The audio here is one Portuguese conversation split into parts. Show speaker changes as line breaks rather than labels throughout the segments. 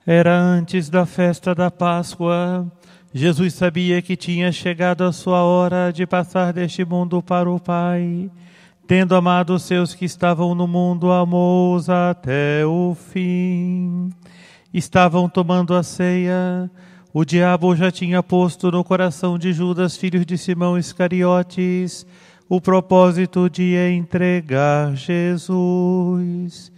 Era antes da festa da Páscoa. Jesus sabia que tinha chegado a sua hora de passar deste mundo para o Pai. Tendo amado os seus que estavam no mundo, amou-os até o fim. Estavam tomando a ceia. O diabo já tinha posto no coração de Judas, filho de Simão Iscariotes, o propósito de entregar Jesus.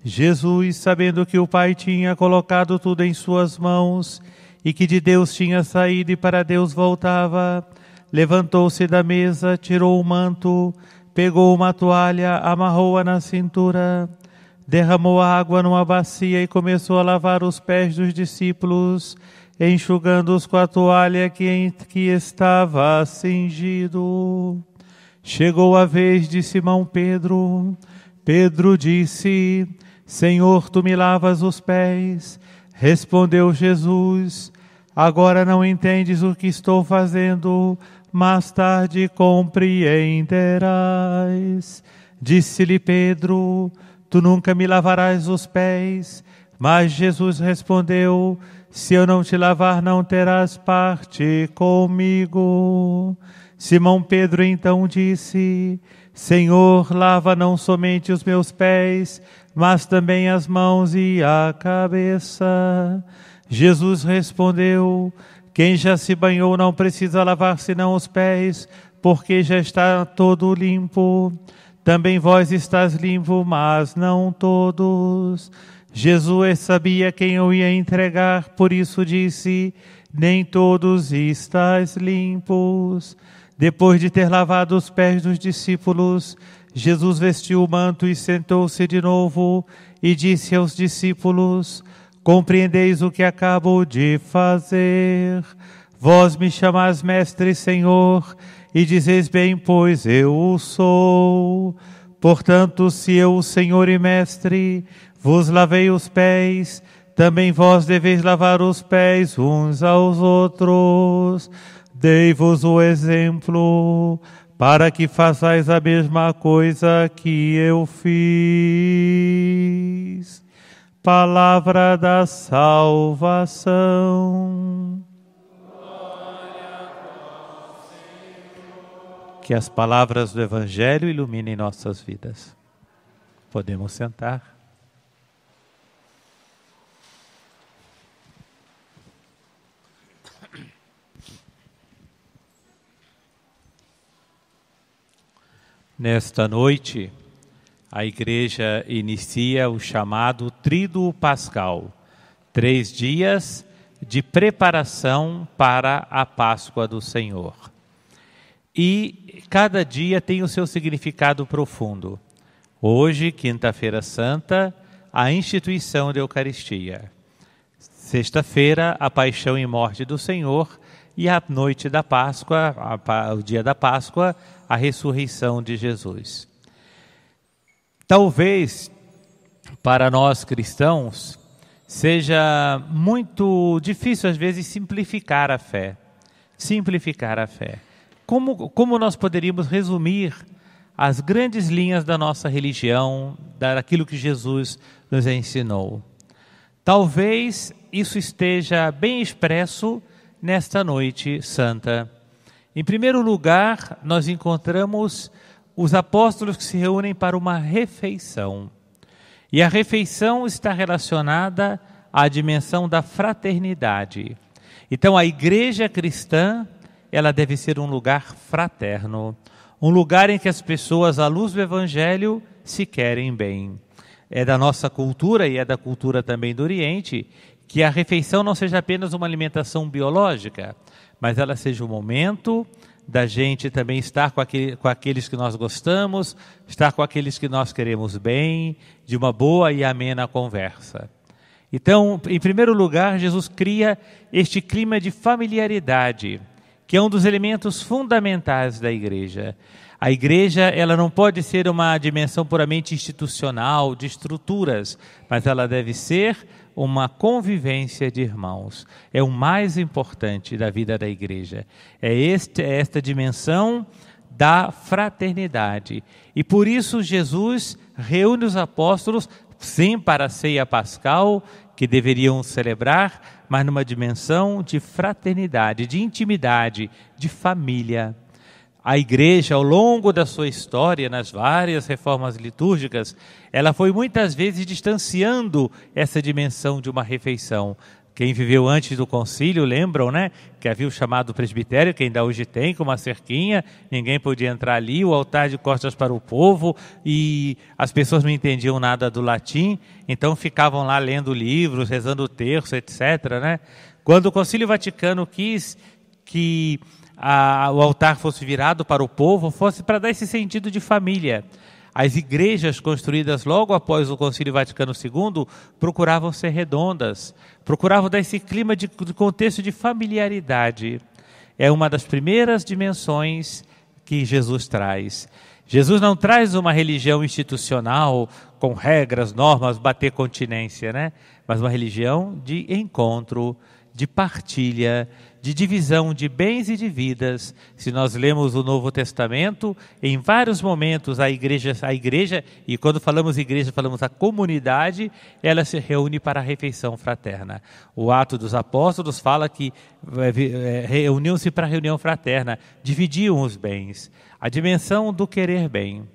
Jesus, sabendo que o Pai tinha colocado tudo em suas mãos e que de Deus tinha saído e para Deus voltava, levantou-se da mesa, tirou o manto, pegou uma toalha, amarrou-a na cintura, derramou água numa bacia e começou a lavar os pés dos discípulos, enxugando-os com a toalha que estava cingido. Chegou a vez de Simão Pedro. Pedro disse: Senhor, tu me lavas os pés. Respondeu Jesus: agora não entendes o que estou fazendo, mais tarde compreenderás. Disse-lhe Pedro: tu nunca me lavarás os pés. Mas Jesus respondeu: se eu não te lavar, não terás parte comigo. Simão Pedro então disse: Senhor, lava não somente os meus pés, mas também as mãos e a cabeça. Jesus respondeu: quem já se banhou não precisa lavar senão os pés, porque já está todo limpo. Também vós estás limpo, mas não todos. Jesus sabia quem eu ia entregar, por isso disse: nem todos estáis limpos. Depois de ter lavado os pés dos discípulos, Jesus vestiu o manto e sentou-se de novo e disse aos discípulos: compreendeis o que acabo de fazer? Vós me chamais mestre e Senhor, e dizeis bem, pois eu o sou. Portanto, se eu, o Senhor e mestre, vos lavei os pés, também vós deveis lavar os pés uns aos outros. Dei-vos o exemplo, para que façais a mesma coisa que eu fiz. Palavra da salvação. Que as palavras do Evangelho iluminem nossas vidas. Podemos sentar. Nesta noite, a Igreja inicia o chamado Tríduo Pascal, 3 dias de preparação para a Páscoa do Senhor. E cada dia tem o seu significado profundo. Hoje, Quinta-feira Santa, a instituição da Eucaristia. Sexta-feira, a paixão e morte do Senhor. E a noite da Páscoa, o dia da Páscoa, a ressurreição de Jesus. Talvez, para nós cristãos, seja muito difícil, às vezes, simplificar a fé. Simplificar a fé. Como nós poderíamos resumir as grandes linhas da nossa religião, daquilo que Jesus nos ensinou? Talvez isso esteja bem expresso nesta noite santa. Em primeiro lugar, nós encontramos os apóstolos que se reúnem para uma refeição. E a refeição está relacionada à dimensão da fraternidade. Então, a igreja cristã, ela deve ser um lugar fraterno, um lugar em que as pessoas, à luz do Evangelho, se querem bem. É da nossa cultura e é da cultura também do Oriente que a refeição não seja apenas uma alimentação biológica, mas ela seja um momento da gente também estar com aqueles que nós gostamos, estar com aqueles que nós queremos bem, de uma boa e amena conversa. Então, em primeiro lugar, Jesus cria este clima de familiaridade, que é um dos elementos fundamentais da igreja. A igreja, ela não pode ser uma dimensão puramente institucional, de estruturas, mas ela deve ser uma convivência de irmãos. É o mais importante da vida da igreja. É esta dimensão da fraternidade. E por isso Jesus reúne os apóstolos, sim, para a ceia pascal, que deveriam celebrar, mas numa dimensão de fraternidade, de intimidade, de família. A igreja, ao longo da sua história, nas várias reformas litúrgicas, ela foi muitas vezes distanciando essa dimensão de uma refeição. Quem viveu antes do concílio, lembram, né? Que havia o chamado presbitério, que ainda hoje tem, com uma cerquinha, ninguém podia entrar ali, o altar de costas para o povo, e as pessoas não entendiam nada do latim, então ficavam lá lendo livros, rezando o terço, etc., né? Quando o Concílio Vaticano quis que o altar fosse virado para o povo, fosse para dar esse sentido de família. As igrejas construídas logo após o Concílio Vaticano II procuravam ser redondas, procuravam dar esse clima de contexto de familiaridade. É uma das primeiras dimensões que Jesus traz. Jesus não traz uma religião institucional com regras, normas, bater continência, né? Mas uma religião de encontro, de partilha, de divisão de bens e de vidas. Se nós lemos o Novo Testamento, em vários momentos a igreja, e quando falamos igreja, falamos a comunidade, ela se reúne para a refeição fraterna. O Ato dos Apóstolos fala que reuniam-se para a reunião fraterna, dividiam os bens. A dimensão do querer bem.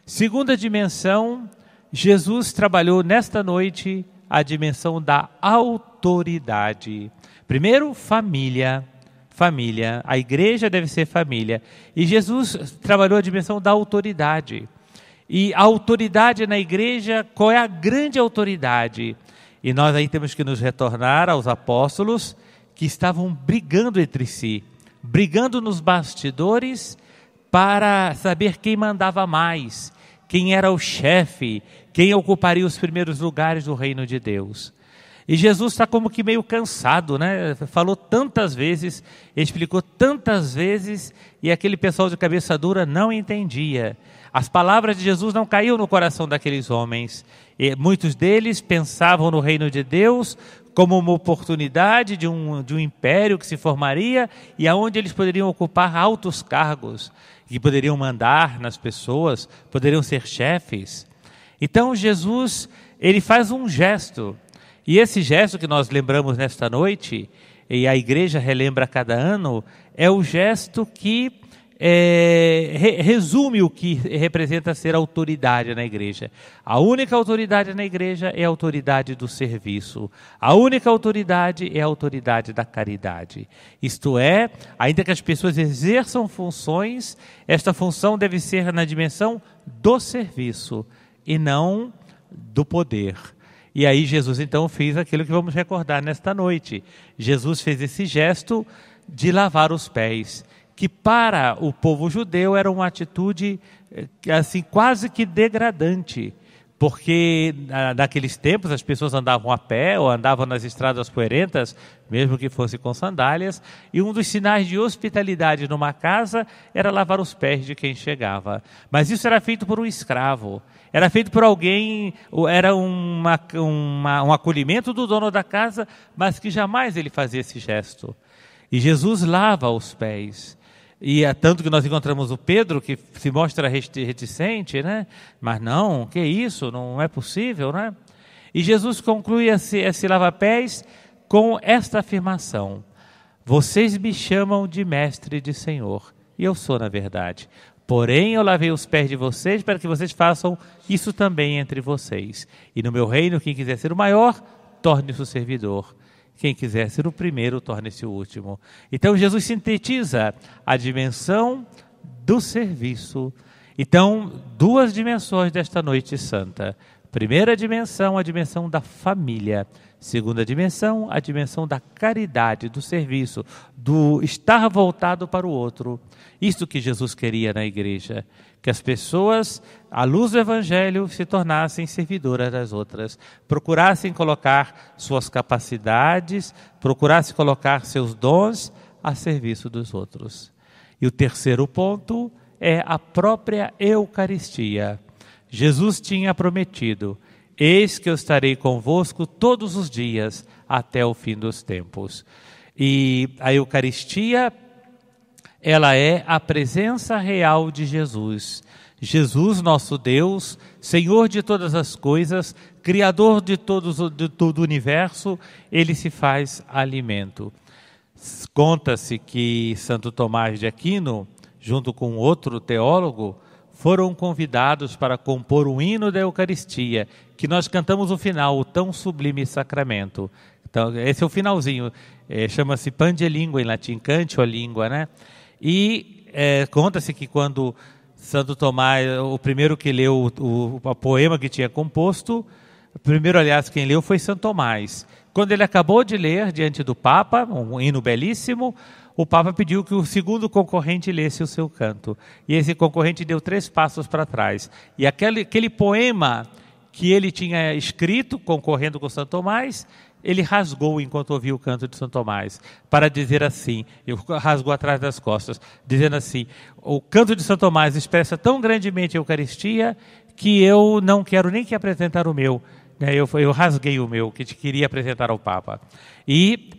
Segunda dimensão, Jesus trabalhou nesta noite a dimensão da autoridade. Primeiro, família. A igreja deve ser família. E Jesus trabalhou a dimensão da autoridade. E a autoridade na igreja, qual é a grande autoridade? E nós aí temos que nos retornar aos apóstolos que estavam brigando entre si, brigando nos bastidores para saber quem mandava mais, quem era o chefe, quem ocuparia os primeiros lugares do reino de Deus. E Jesus está como que meio cansado, né? Falou tantas vezes, explicou tantas vezes, e aquele pessoal de cabeça dura não entendia. As palavras de Jesus não caíam no coração daqueles homens. E muitos deles pensavam no reino de Deus como uma oportunidade de um império que se formaria e aonde eles poderiam ocupar altos cargos, que poderiam mandar nas pessoas, poderiam ser chefes. Então Jesus, ele faz um gesto. E esse gesto que nós lembramos nesta noite, e a igreja relembra a cada ano, é o gesto que resume o que representa ser autoridade na igreja. A única autoridade na igreja é a autoridade do serviço. A única autoridade é a autoridade da caridade. Isto é, ainda que as pessoas exerçam funções, esta função deve ser na dimensão do serviço e não do poder. E aí Jesus então fez aquilo que vamos recordar nesta noite. Jesus fez esse gesto de lavar os pés, que para o povo judeu era uma atitude assim, quase que degradante, porque naqueles tempos as pessoas andavam a pé ou andavam nas estradas poeirentas, mesmo que fosse com sandálias, e um dos sinais de hospitalidade numa casa era lavar os pés de quem chegava. Mas isso era feito por um escravo. Era feito por alguém, era um acolhimento do dono da casa, mas que jamais ele fazia esse gesto. E Jesus lava os pés. E é tanto que nós encontramos o Pedro, que se mostra reticente, né? Mas não, que isso? Não é possível, né? E Jesus conclui esse lava-pés com esta afirmação: vocês me chamam de mestre e de Senhor, e eu sou na verdade. Porém, eu lavei os pés de vocês para que vocês façam isso também entre vocês. E no meu reino, quem quiser ser o maior, torne-se o servidor. Quem quiser ser o primeiro, torne-se o último. Então, Jesus sintetiza a dimensão do serviço. Então, duas dimensões desta noite santa. Primeira dimensão, a dimensão da família. Segunda dimensão, a dimensão da caridade, do serviço, do estar voltado para o outro. Isso que Jesus queria na igreja, que as pessoas, à luz do Evangelho, se tornassem servidoras das outras, procurassem colocar suas capacidades, procurassem colocar seus dons a serviço dos outros. E o terceiro ponto é a própria Eucaristia. Jesus tinha prometido: eis que eu estarei convosco todos os dias até o fim dos tempos. E a Eucaristia, ela é a presença real de Jesus. Jesus, nosso Deus, Senhor de todas as coisas, Criador de todo o universo, Ele se faz alimento. Conta-se que Santo Tomás de Aquino, junto com outro teólogo, foram convidados para compor o hino da Eucaristia, que nós cantamos no final, o tão sublime sacramento. Então, esse é o finalzinho, chama-se Pange Lingua em latim, cante a língua, né? E conta-se que quando Santo Tomás, o primeiro que leu o poema que tinha composto, o primeiro, aliás, quem leu foi Santo Tomás. Quando ele acabou de ler diante do Papa, um hino belíssimo, o Papa pediu que o segundo concorrente lesse o seu canto. E esse concorrente deu 3 passos para trás. E aquele poema que ele tinha escrito, concorrendo com Santo Tomás, ele rasgou enquanto ouvia o canto de Santo Tomás, para dizer assim, rasgou atrás das costas, dizendo assim: o canto de Santo Tomás expressa tão grandemente a Eucaristia que eu não quero nem que apresentar o meu. Eu rasguei o meu, que queria apresentar ao Papa. E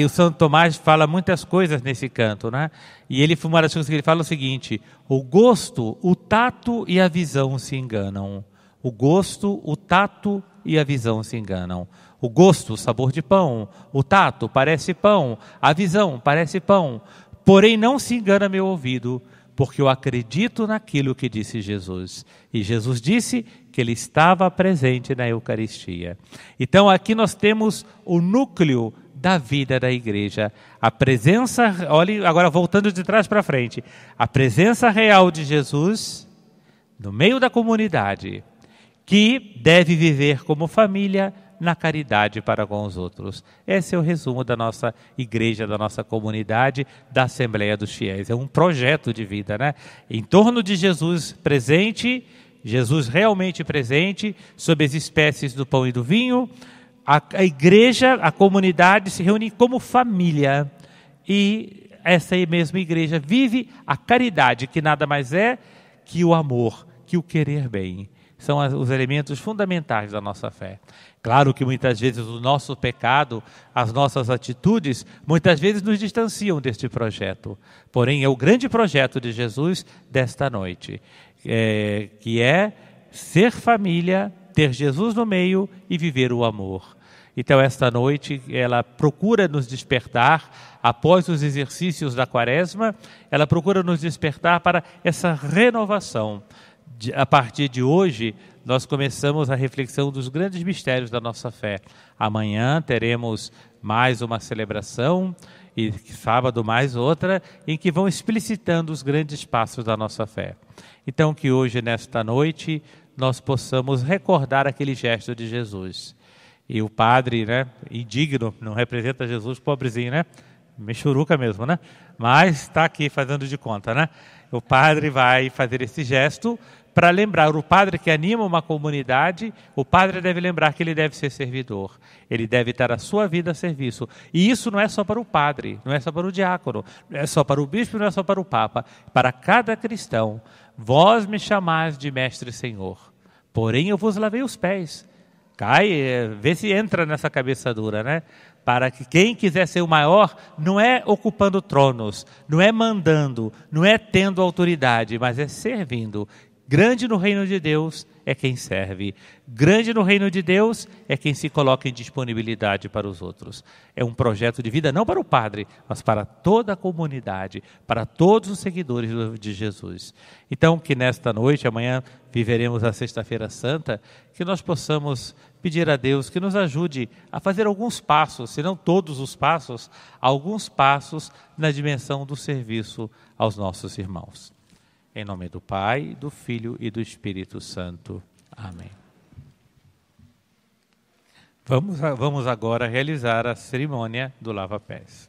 o Santo Tomás fala muitas coisas nesse canto, né? E uma das coisas que ele fala é o seguinte: o gosto, o tato e a visão se enganam. O gosto, o tato e a visão se enganam. O gosto, o sabor de pão. O tato, parece pão. A visão, parece pão. Porém, não se engana meu ouvido, porque eu acredito naquilo que disse Jesus. E Jesus disse que ele estava presente na Eucaristia. Então, aqui nós temos o núcleo da vida da igreja. A presença, olhe, agora voltando de trás para frente, a presença real de Jesus no meio da comunidade, que deve viver como família na caridade para com os outros. Esse é o resumo da nossa igreja, da nossa comunidade, da Assembleia dos Fiéis. É um projeto de vida, né? Em torno de Jesus presente, Jesus realmente presente, sob as espécies do pão e do vinho, a igreja, a comunidade se reúne como família. E essa mesma igreja vive a caridade, que nada mais é que o amor, que o querer bem. São os elementos fundamentais da nossa fé. Claro que muitas vezes o nosso pecado, as nossas atitudes, muitas vezes nos distanciam deste projeto. Porém, é o grande projeto de Jesus desta noite, que é ser família, ter Jesus no meio e viver o amor. Então, esta noite, ela procura nos despertar, após os exercícios da Quaresma, ela procura nos despertar para essa renovação. A partir de hoje, nós começamos a reflexão dos grandes mistérios da nossa fé. Amanhã teremos mais uma celebração e sábado mais outra, em que vão explicitando os grandes passos da nossa fé. Então, que hoje, nesta noite, nós possamos recordar aquele gesto de Jesus. E o padre, né, indigno, não representa Jesus pobrezinho, né? Mexuruca mesmo, né? Mas está aqui fazendo de conta, né? O padre vai fazer esse gesto para lembrar, o padre que anima uma comunidade, o padre deve lembrar que ele deve ser servidor, ele deve estar a sua vida a serviço. E isso não é só para o padre, não é só para o diácono, não é só para o bispo, não é só para o papa, para cada cristão. Vós me chamais de mestre e senhor, porém eu vos lavei os pés. Vê se entra nessa cabeça dura, né? Para que quem quiser ser o maior, não é ocupando tronos, não é mandando, não é tendo autoridade, mas é servindo. Grande no reino de Deus é quem serve. Grande no reino de Deus é quem se coloca em disponibilidade para os outros. É um projeto de vida não para o padre, mas para toda a comunidade, para todos os seguidores de Jesus. Então, que nesta noite, amanhã viveremos a Sexta-feira Santa, que nós possamos pedir a Deus que nos ajude a fazer alguns passos, se não todos os passos, alguns passos na dimensão do serviço aos nossos irmãos. Em nome do Pai, do Filho e do Espírito Santo. Amém. Vamos agora realizar a cerimônia do lava-pés.